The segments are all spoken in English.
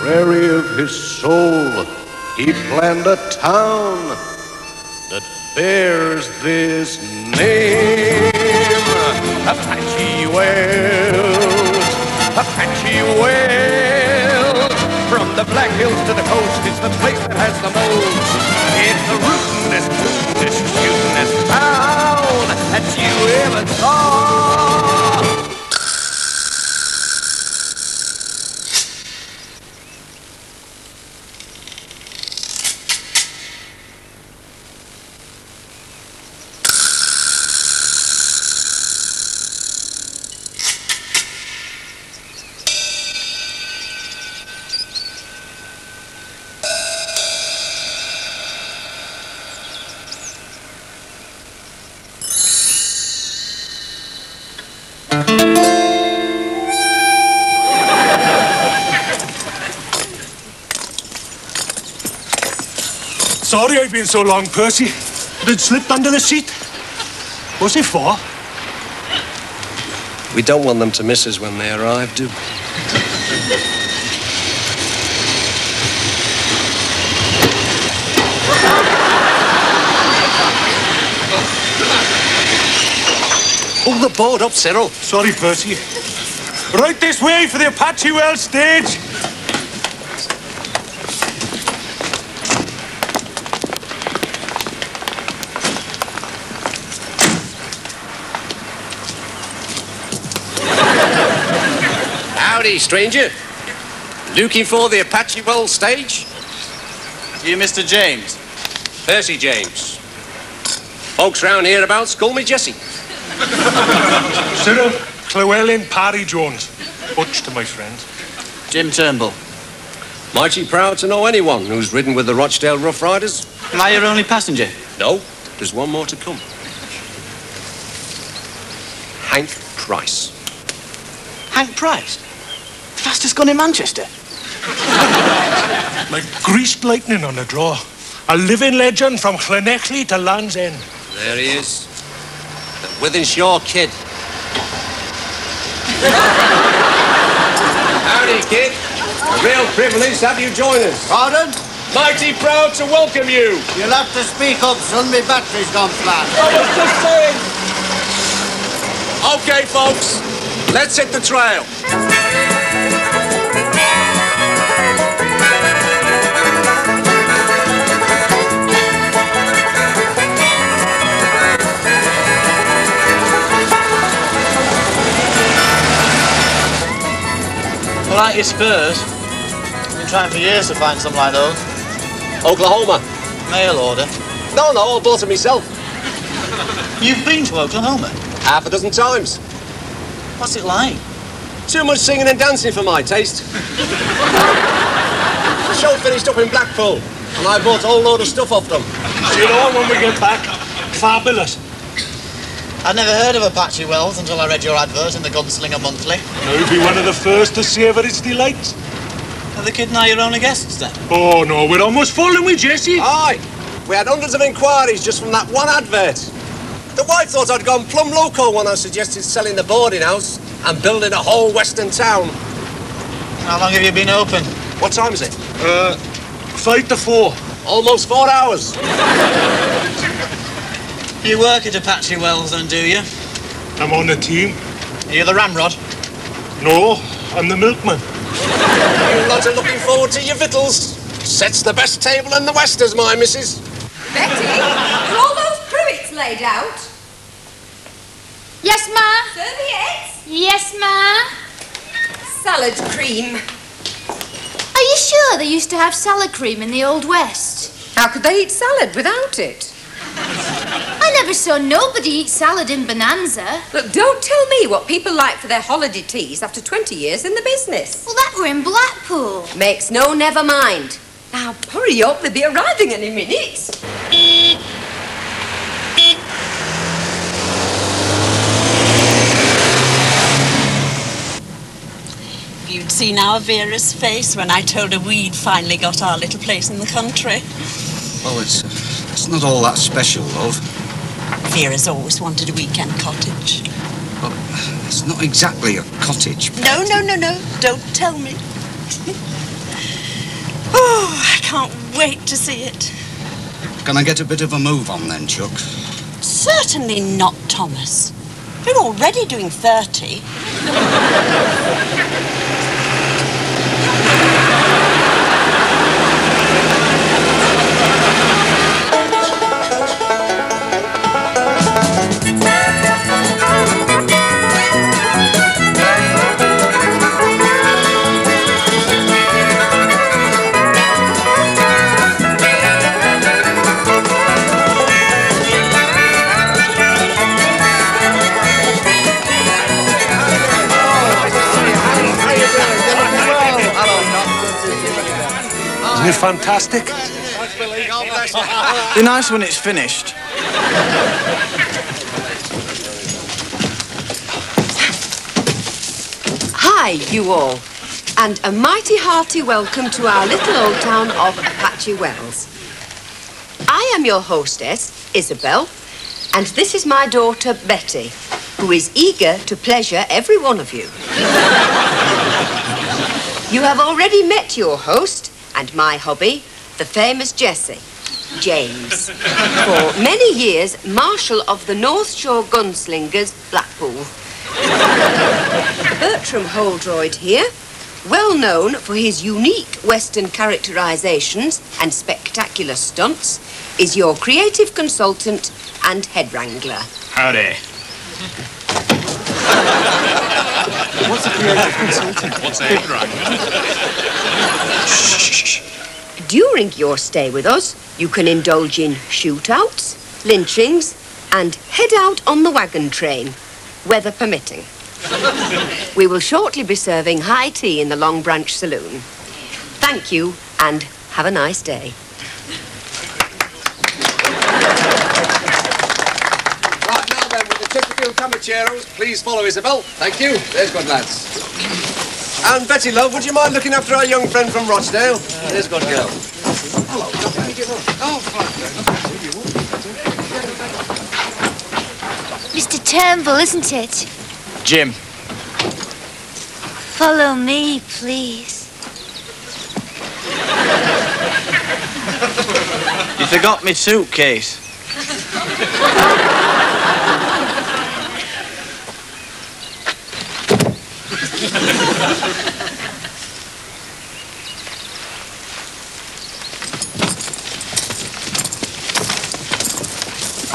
prairie of his soul, he planned a town that bears this name. Apache Wells, Apache Wells. From the Black Hills to the coast, it's the place that has the most. It's the rootinest, tootinest, shootinest town that you ever saw. Sorry I've been so long, Percy. But it slipped under the seat. What's it for? We don't want them to miss us when they arrive, do we? Pull the board up, Cyril. Sorry, Percy. Right this way for the Apache Wells stage. Howdy, stranger. Looking for the Apache Wells stage? You Mr. James? Percy James. Folks round hereabouts call me Jesse. Cyril, Llewellyn Parry Jones. Butch to my friends. Jim Turnbull. Mighty proud to know anyone who's ridden with the Rochdale Rough Riders. Am I your only passenger? No, there's one more to come. Hank Price. Hank Price? Fastest gun in Manchester? Like greased lightning on a draw. A living legend from Llanelli to Land's End. There he is. The Withenshaw Kid. Howdy, kid. A real privilege to have you join us. Pardon? Mighty proud to welcome you. You'll have to speak up, son. My battery's gone flat. I was just saying. Okay, folks. Let's hit the trail. I like your spurs. I've been trying for years to find something like those. Oklahoma. Mail order. No, I bought them myself. You've been to Oklahoma? Half a dozen times. What's it like? Too much singing and dancing for my taste. The show finished up in Blackpool, and I bought a whole load of stuff off them. So you know when we get back, fabulous. I'd never heard of Apache Wells until I read your advert in the Gunslinger Monthly. You'll be one of the first to savour its delights. Are the kid and I your only guests then? Oh no, we're almost full, aren't we, Jesse? Aye. We had hundreds of inquiries just from that one advert. The wife thought I'd gone plumb loco when I suggested selling the boarding house and building a whole western town. How long have you been open? What time is it? 5 to 4. Almost 4 hours. You work at Apache Wells then, do you? I'm on the team. Are you the ramrod? No, I'm the milkman. You lot are looking forward to your victuals. Sets the best table in the Westers, my missus. Betty, are all those privets laid out? Yes, ma. Serviettes? Yes, ma. Salad cream. Are you sure they used to have salad cream in the Old West? How could they eat salad without it? I never saw nobody eat salad in Bonanza. Look, don't tell me what people like for their holiday teas after 20 years in the business. Well, that were in Blackpool. Makes no never mind. Now, hurry up, they'll be arriving any minute. If you'd seen our Vera's face when I told her we'd finally got our little place in the country. Well, it's not all that special, love. Vera's always wanted a weekend cottage. Well, it's not exactly a cottage. No. Don't tell me. Oh, I can't wait to see it. Can I get a bit of a move on then, Chuck? Certainly not, Thomas. We're already doing 30. Isn't it fantastic? Be nice when it's finished. Hi, you all, and a mighty hearty welcome to our little old town of Apache Wells. I am your hostess, Isabel, and this is my daughter, Betty, who is eager to pleasure every one of you. You have already met your host and my hobby, the famous Jesse, James. For many years, Marshal of the North Shore Gunslingers, Blackpool. Bertram Holdroyd here, well known for his unique Western characterizations and spectacular stunts, is your creative consultant and head wrangler. Howdy. What's a creative consultant? What's a head wrangler? Shh. During your stay with us, you can indulge in shootouts, lynchings, and head out on the wagon train, weather permitting. We will shortly be serving high tea in the Long Branch Saloon. Thank you, and have a nice day. Right now then, with the Chesterfield Camacheros, please follow Isabel. Thank you. There's good lads. And Betty, love, would you mind looking after our young friend from Rochdale? There's good girl. Hello. Mr. Turnbull, isn't it? Jim. Follow me, please. You forgot my suitcase.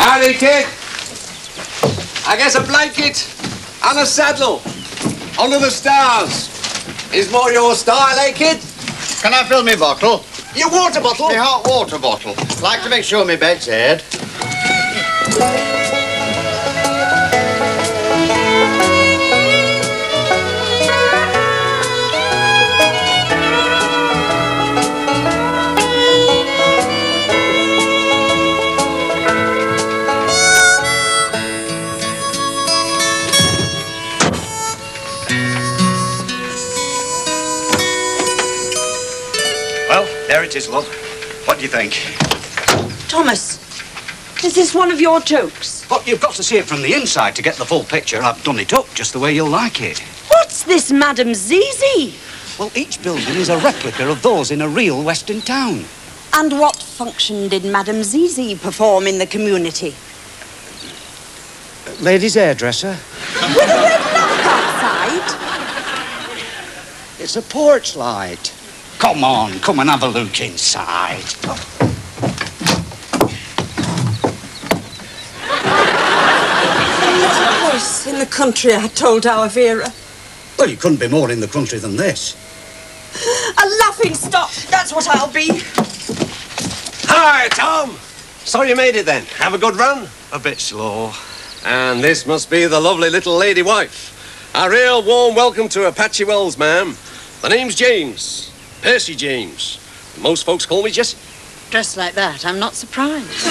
Howdy, kid. I guess a blanket and a saddle under the stars is more your style, eh, kid? Can I fill me bottle? Your water bottle? Me hot water bottle. Like to make sure me bed's aired. Well, there it is, love. What do you think? Thomas, is this one of your jokes? Well, you've got to see it from the inside to get the full picture. I've done it up just the way you'll like it. What's this, Madame Zizi? Well, each building is a replica of those in a real Western town. And what function did Madame Zizi perform in the community? Ladies' hairdresser. With a red lamp outside? It's a porch light. Come on, come and have a look inside. Place in the country, I told our Vera. Well, you couldn't be more in the country than this. A laughing stock, that's what I'll be. Hi, Tom. So you made it then. Have a good run? A bit slow. And this must be the lovely little lady wife. A real warm welcome to Apache Wells, ma'am. The name's James. Percy James. Most folks call me Jesse. Dressed like that, I'm not surprised.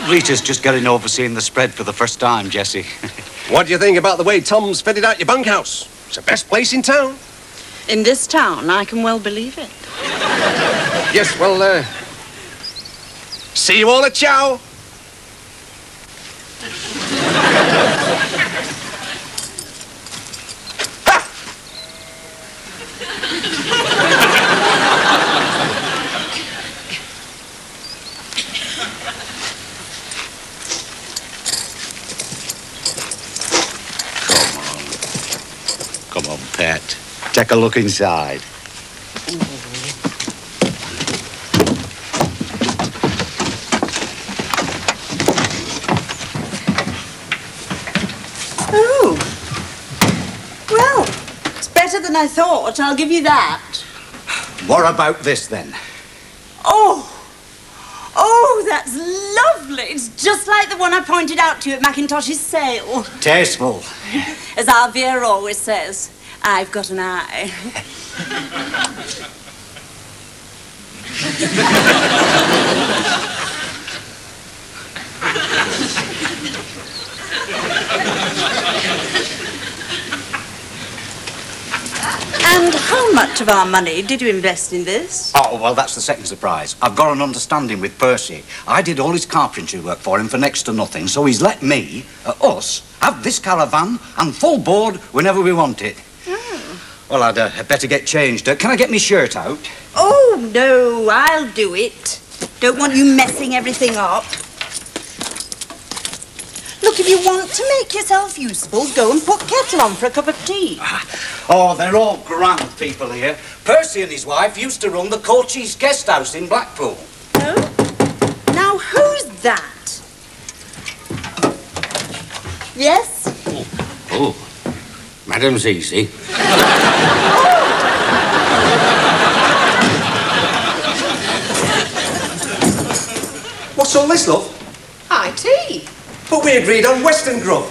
Rita's just getting over seeing the spread for the first time, Jesse. What do you think about the way Tom's fitted out your bunkhouse? It's the best place in town. In this town, I can well believe it. Yes, well, see you all at chow. Ha! on, pet. Take a look inside. Oh. Well, it's better than I thought. I'll give you that. What about this, then? Oh. Oh, that's lovely. It's just like the one I pointed out to you at Mackintosh's sale. Tasteful. As our Vera always says, I've got an eye. And how much of our money did you invest in this? Oh, well, that's the second surprise. I've got an understanding with Percy. I did all his carpentry work for him for next to nothing, so he's let me, us, have this caravan and full board whenever we want it. Oh. Well, I'd better get changed. Can I get my shirt out? Oh, no, I'll do it. Don't want you messing everything up. Look, if you want to make yourself useful, go and put kettle on for a cup of tea. Oh, they're all grand people here. Percy and his wife used to run the Cochise Guest House in Blackpool. Oh? Now, who's that? Yes? Oh, Madam's easy. What's all this, love? High tea. But we agreed on Western grub.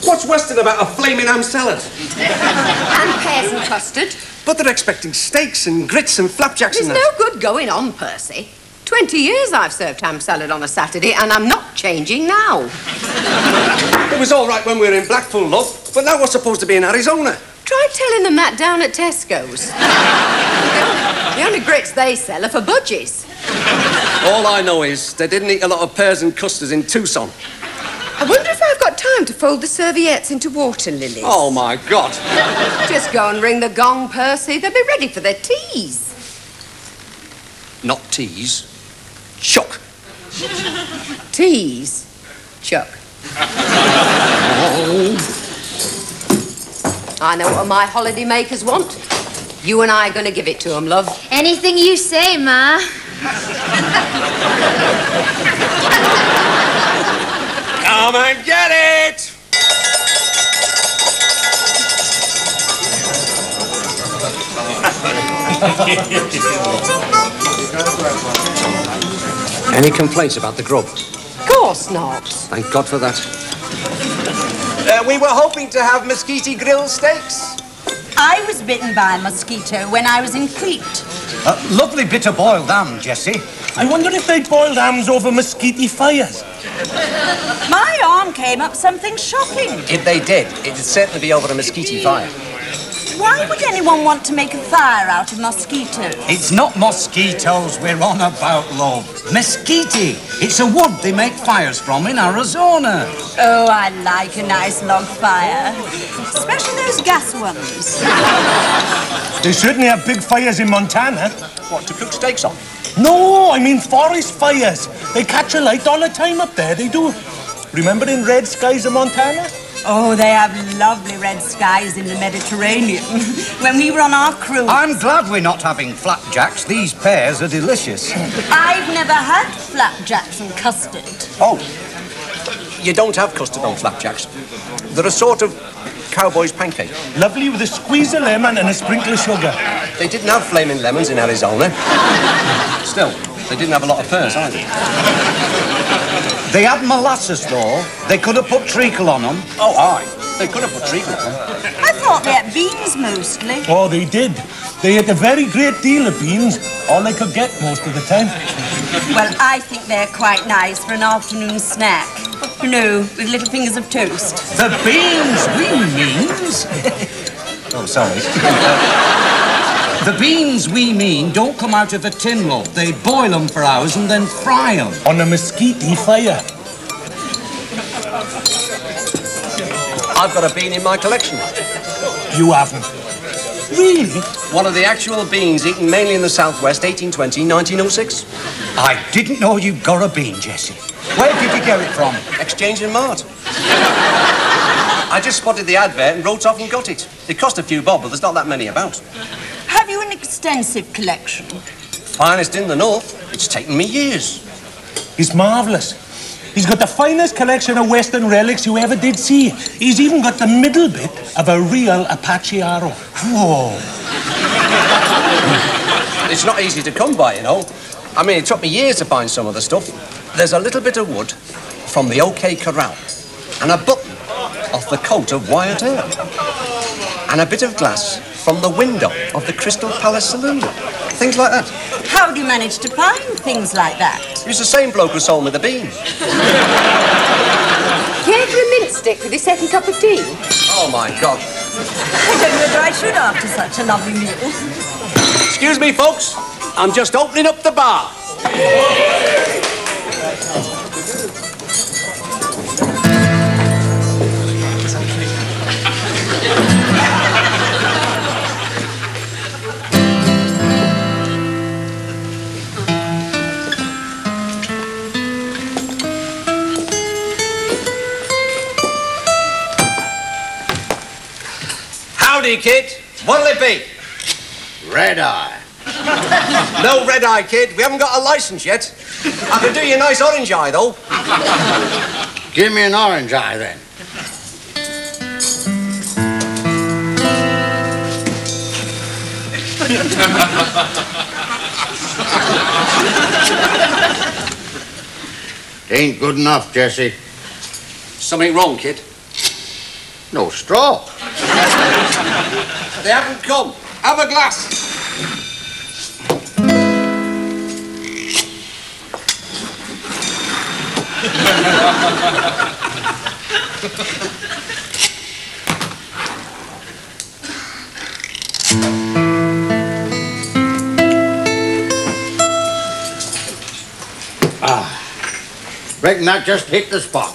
What's Western about a flaming ham salad? And pears and custard. But they're expecting steaks and grits and flapjacks There's and that. no good going on, Percy. 20 years I've served ham salad on a Saturday, and I'm not changing now. It was all right when we were in Blackpool, love, but now we're supposed to be in Arizona. Try telling them that down at Tesco's. The only grits they sell are for budgies. All I know is they didn't eat a lot of pears and custards in Tucson. I wonder if I've got time to fold the serviettes into water lilies. Oh, my God. Just go and ring the gong, Percy. They'll be ready for their teas. Not teas. Chuck. Teas? Chuck. I know what my holiday makers want. You and I are going to give it to them, love. Anything you say, Ma. Come and get it! Any complaints about the grub? Of course not. Thank God for that. We were hoping to have mosquito grilled steaks. I was bitten by a mosquito when I was in Crete. Lovely bit of boiled ham, Jessie. I wonder if they boiled hams over mosquito fires. My arm came up something shocking. If they did, it'd certainly be over a mosquito fire. Why would anyone want to make a fire out of mosquitoes? It's not mosquitoes we're on about, love. Mesquite. It's a wood they make fires from in Arizona. Oh, I like a nice log fire. Especially those gas ones. They certainly have big fires in Montana. What, to cook steaks on? No, I mean forest fires. They catch a light all the time up there, they do. Remember in Red Skies of Montana? Oh, they have lovely red skies in the Mediterranean. When we were on our cruise... I'm glad we're not having flapjacks. These pears are delicious. I've never had flapjacks and custard. Oh, you don't have custard on flapjacks. They're a sort of cowboy's pancake. Lovely with a squeeze of lemon and a sprinkle of sugar. They didn't have flaming lemons in Arizona. Still, they didn't have a lot of pears either. They had molasses, though. They could have put treacle on them. Oh, aye. They could have put treacle on them. I thought they had beans mostly. Oh, they did. They ate a very great deal of beans, all they could get most of the time. Well, I think they're quite nice for an afternoon snack. You know, with little fingers of toast. The beans we means... Oh, sorry. The beans we mean don't come out of a tin, love. They boil them for hours and then fry them. On a mosquito fire. I've got a bean in my collection. You haven't. Really? One of the actual beans eaten mainly in the southwest, 1820, 1906. I didn't know you got a bean, Jessie. Where did you get it from? Exchange in Mart. I just spotted the advert and wrote off and got it. It cost a few bob, but there's not that many about. Have you an extensive collection? Finest in the north. It's taken me years. He's marvellous. He's got the finest collection of Western relics you ever did see. He's even got the middle bit of a real Apache arrow. Whoa. It's not easy to come by, you know. I mean, it took me years to find some of the stuff. There's a little bit of wood from the OK Corral, and a button off the coat of Wyatt Earp, and a bit of glass from the window of the Crystal Palace Saloon. Things like that. How do you manage to find things like that? It's the same bloke who sold me the beans. Care for a mint stick with your second cup of tea? Oh, my God. I don't know whether I should after such a lovely meal. Excuse me, folks. I'm just opening up the bar. Howdy, kid. What'll it be? Red eye. No red eye, kid. We haven't got a license yet. I can do you a nice orange eye, though. Give me an orange eye, then. Ain't good enough, Jesse. Something wrong, kid? No straw. They haven't come. Have a glass. Reckon that just hit the spot.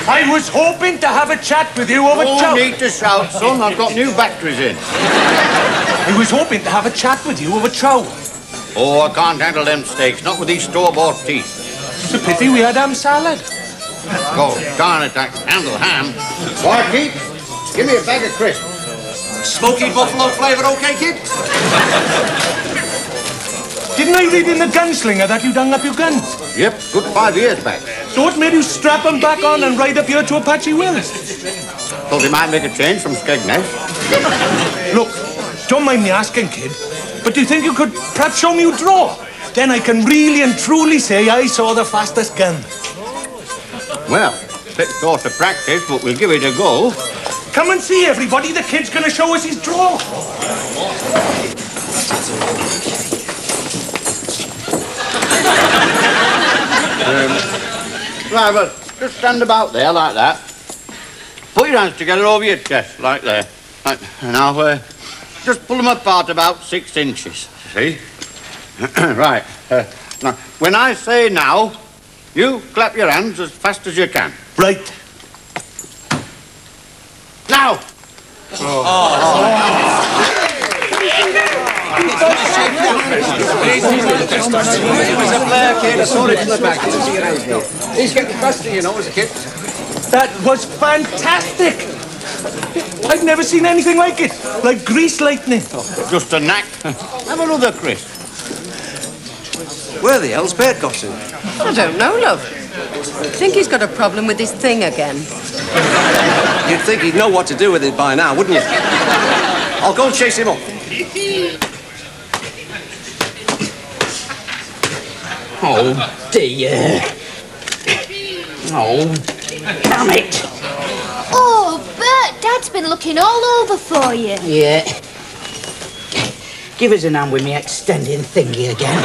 I was hoping to have a chat with you over No chow. need to shout, son. I've got new batteries in. I was hoping to have a chat with you over chow. Oh, I can't handle them steaks, not with these store-bought teeth. It's a pity we had ham salad. Go, darn it, I can handle ham. Barkeep, give me a bag of crisps. Smoky buffalo flavour, okay, kid? Didn't I read in the gunslinger that you'd hung up your guns? Yep, good 5 years back. So what made you strap them back on and ride up here to Apache Wills? Thought he might make a change from Skegness. Look, don't mind me asking, kid, but do you think you could perhaps show me your draw? Then I can really and truly say I saw the fastest gun. Well, bit short of practice, but we'll give it a go. Come and see, everybody. The kid's going to show us his draw. Right, well, just stand about there like that. Put your hands together over your chest, like there. Like, now, just pull them apart about 6 inches, see? Right. Now, when I say now, you clap your hands as fast as you can. Right. Now! He was a player, kid. I saw it from the back. Didn't see your hands, no. He's getting faster, you know, as a kid. That was fantastic. I've never seen anything like it. Like grease lightning. Just a knack. Have another crisp. Where the hell's Bert got to? I don't know, love. I think he's got a problem with his thing again. You'd think he'd know what to do with it by now, wouldn't you? I'll go and chase him up. Oh, dear. Oh, damn it. Oh, Bert, Dad's been looking all over for you. Yeah. Give us an hand with me extending thingy again.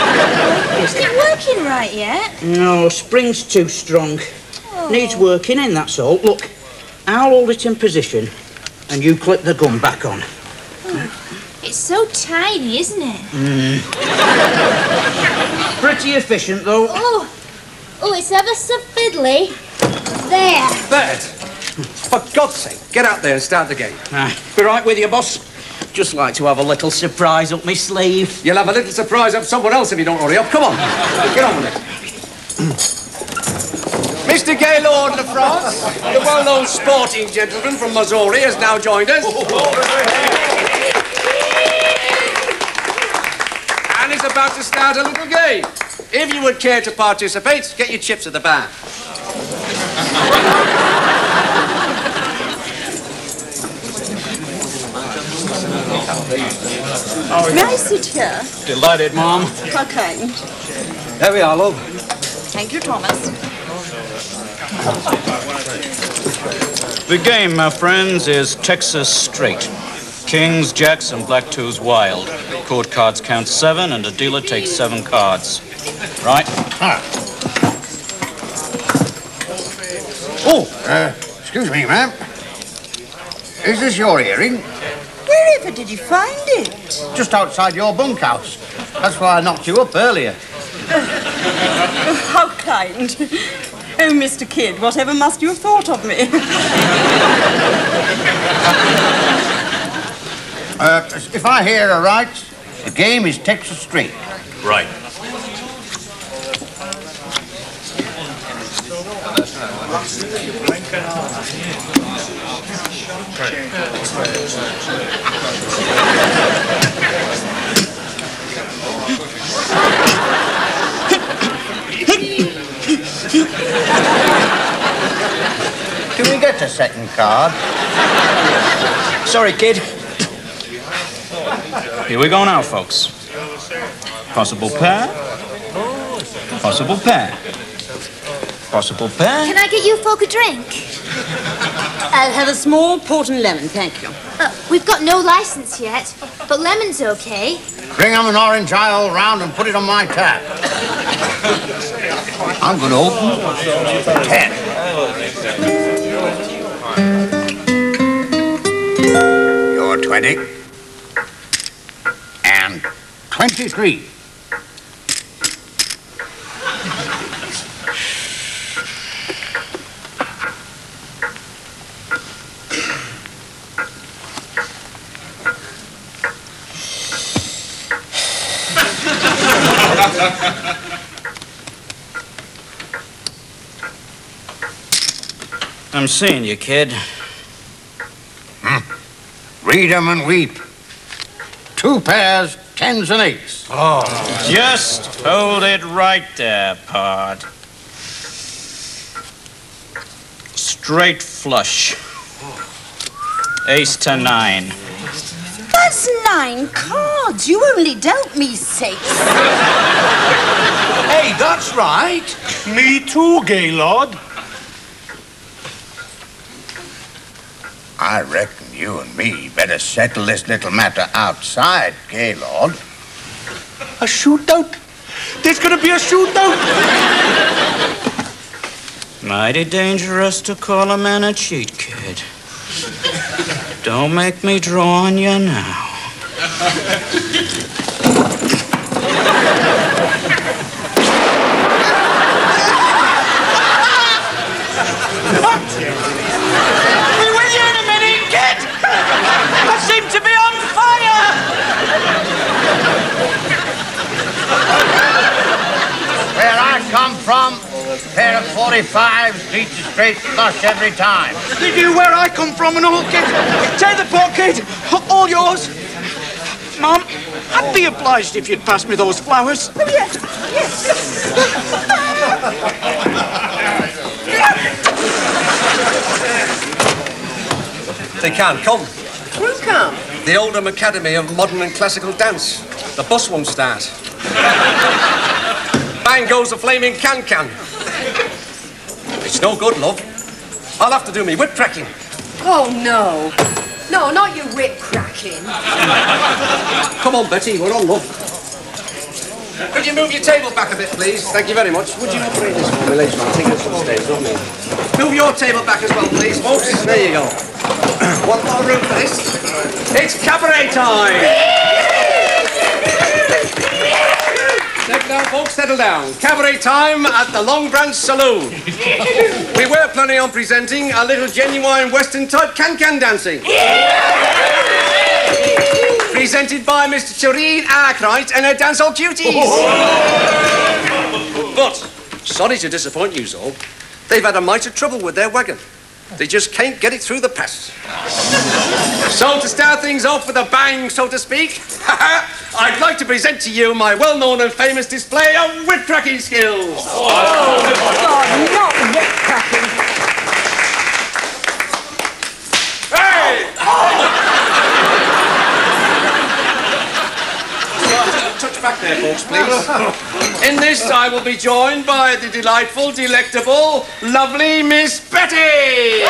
Is it working right yet? No, spring's too strong. Oh. Needs working in, that's all. Look, I'll hold it in position and you clip the gun back on. It's so tiny, isn't it? Pretty efficient, though. Oh, it's ever so fiddly. There. Bert, for God's sake, get out there and start the game. Be right with you, boss. Just like to have a little surprise up my sleeve. You'll have a little surprise up someone else if you don't hurry up. Come on, get on with it. Mr. Gaylord of France, the well-known sporting gentleman from Missouri, has now joined us. And is about to start a little game. If you would care to participate, get your chips at the back. May I sit here? Delighted, Mom. How kind. There we are, love. Thank you, Thomas. The game, my friends, is Texas Straight. Kings, jacks, and black twos wild. Court cards count 7, and the dealer takes 7 cards. Right? Oh, excuse me, ma'am. Is this your earring? Wherever did you find it? Just outside your bunkhouse. That's why I knocked you up earlier. How kind. Oh, Mr. Kidd, whatever must you have thought of me? If I hear aright, the game is Texas Straight. Right. Can we get a second card? Sorry, kid. Here we go now, folks. Possible pair. Possible pair. Possible pair. Can I get you folk a drink? I'll have a small port and lemon, thank you. We've got no license yet, but lemon's okay. Bring them an orange eye all round and put it on my tab. I'm going to open 10. You're 20. And 23. I'm seeing you, kid. Read 'em and weep. 2 pairs, 10s and 8s. Oh. Just hold it right there, Pod. Straight flush. Ace to 9. That's 9 cards. You only dealt me 6. Hey, that's right. Me too, Gaylord. I reckon you and me better settle this little matter outside, Gaylord. A shootout? There's gonna be a shootout? Mighty dangerous to call a man a cheat, kid. Don't make me draw on you now. Be with you in a minute, kid! I seem to be on fire! Where I come from, a pair of 45s beats a straight flush every time. Did you where I come from and all, kid? Take the pot, kid. All yours. Mum, I'd be obliged if you'd pass me those flowers. Yes. They can't come. Who come? The Oldham Academy of Modern and Classical Dance. The bus won't start. Bang goes the flaming can-can. It's no good, love. I'll have to do me whip cracking. Oh, no. No, not your whip cracking. Come on, Betty, we're on, love. Could you move your table back a bit, please? Thank you very much. Would you operate this for me later on? I think it's upstairs, don't you? Move your table back as well, please, folks. There you go. One more room for this. It's cabaret time! Settle down, folks, settle down. Cabaret time at the Long Branch Saloon. We were planning on presenting a little genuine Western-type can-can dancing. Presented by Mr. Shireen Arkwright and her dancehall cuties. But, sorry to disappoint you all, They've had a mite of trouble with their wagon. They just can't get it through the pass. So to start things off with a bang, so to speak, I'd like to present to you my well-known and famous display of whip-cracking skills. Oh, not whip-cracking. Hey! Touch back there, folks, please. In this, I will be joined by the delightful, delectable, lovely Miss Betty.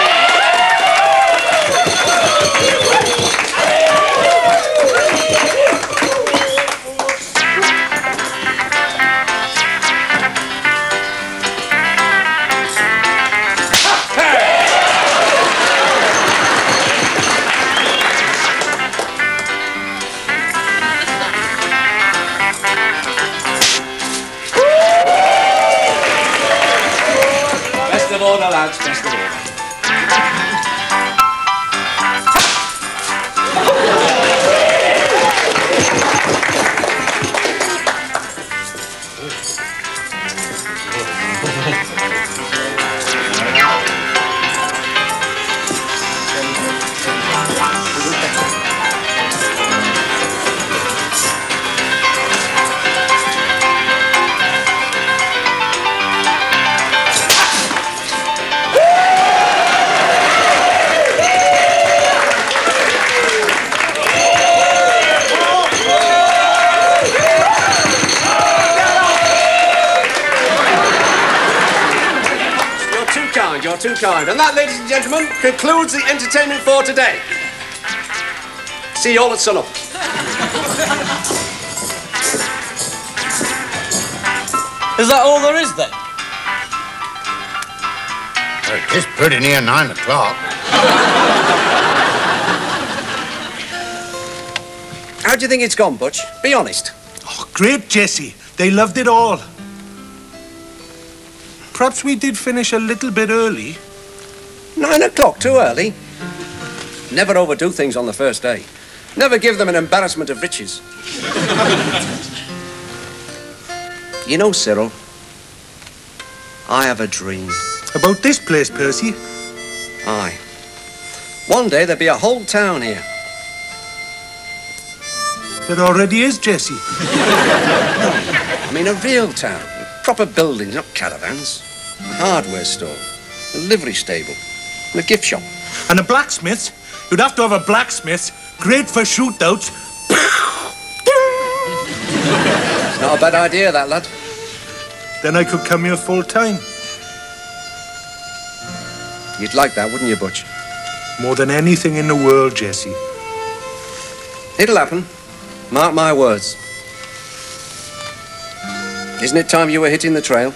Best of order, lads, best of order. You're too kind. And that, ladies and gentlemen, concludes the entertainment for today. See you all at sunup. Is that all there is, then? Well, it's pretty near 9 o'clock. How do you think it's gone, Butch? Be honest. Oh, great, Jesse. They loved it all. Perhaps we did finish a little bit early. 9 o'clock, too early. Never overdo things on the first day. Never give them an embarrassment of riches. You know, Cyril, I have a dream. About this place, Percy? Aye. One day there'll be a whole town here. There already is, Jesse. I mean, a real town. Proper buildings, not caravans. A hardware store, a livery stable, and a gift shop. And a blacksmith. You'd have to have a blacksmith. Great for shootouts. It's not a bad idea, that, lad. Then I could come here full time. You'd like that, wouldn't you, Butch? More than anything in the world, Jesse. It'll happen. Mark my words. Isn't it time you were hitting the trail?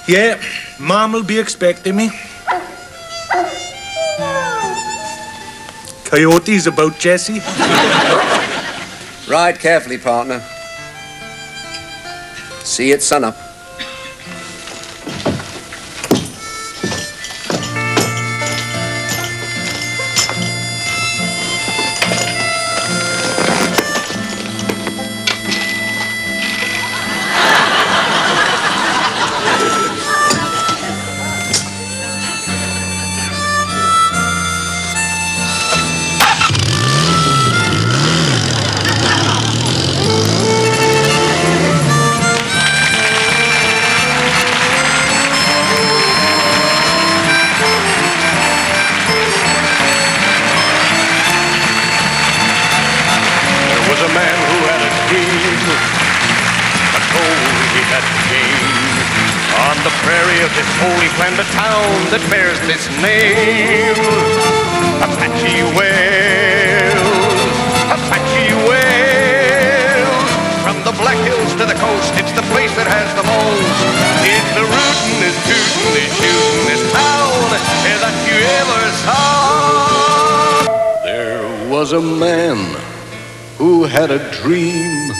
Yeah, Mom will be expecting me. Coyotes about, Jesse? Ride carefully, partner. See you at sunup. On the prairie of this holy land, a town that bears this name, Apache Wells, Apache Wells. From the Black Hills to the coast, it's the place that has the most. It's the rootin', is tootin', is shootin', is town that you ever saw. There was a man who had a dream.